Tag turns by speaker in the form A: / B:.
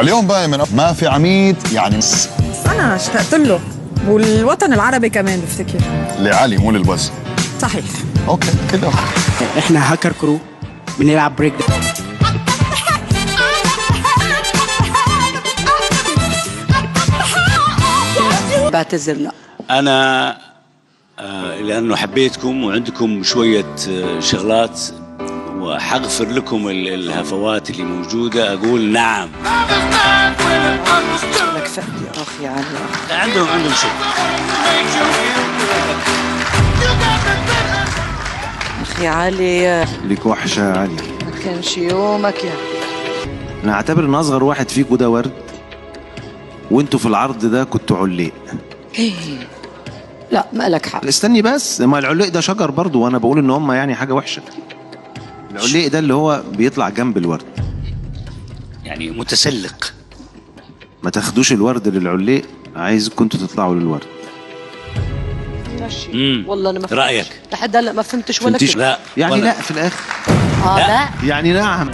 A: اليوم بقى ما في عميد يعني.
B: انا اشتقت له، والوطن العربي كمان بفتكر.
A: لعلي مو للبس.
B: صحيح.
A: اوكي كده.
C: احنا هاكر كرو بنلعب بريك ده.
D: بعتذر لا.
E: انا لانه حبيتكم وعندكم شويه شغلات وحغفر لكم الهفوات اللي موجوده، اقول نعم.
D: لك فهد يا اخي علي.
E: عندهم شيء.
D: اخي علي
F: ليك وحشه يا علي.
D: ما كانش يومك يا.
F: انا اعتبر ان اصغر واحد فيكوا ده ورد، وانتوا في العرض ده كنتوا عليق.
D: لا ما لك حق.
F: استني بس، ما العليق ده شجر برضه، وانا بقول ان هم يعني حاجه وحشه. العليق ده اللي هو بيطلع جنب الورد،
E: يعني متسلق.
F: ما تاخدوش الورد للعليق، عايزكم انتوا تطلعوا للورد.
D: ماشي. والله انا ما فهمتش
E: رايك
D: لحد هلا ما فهمتش ولا
F: فهمتيش؟
D: كلمه.
E: لا
F: يعني لا في الاخر.
D: لا
F: يعني نعم.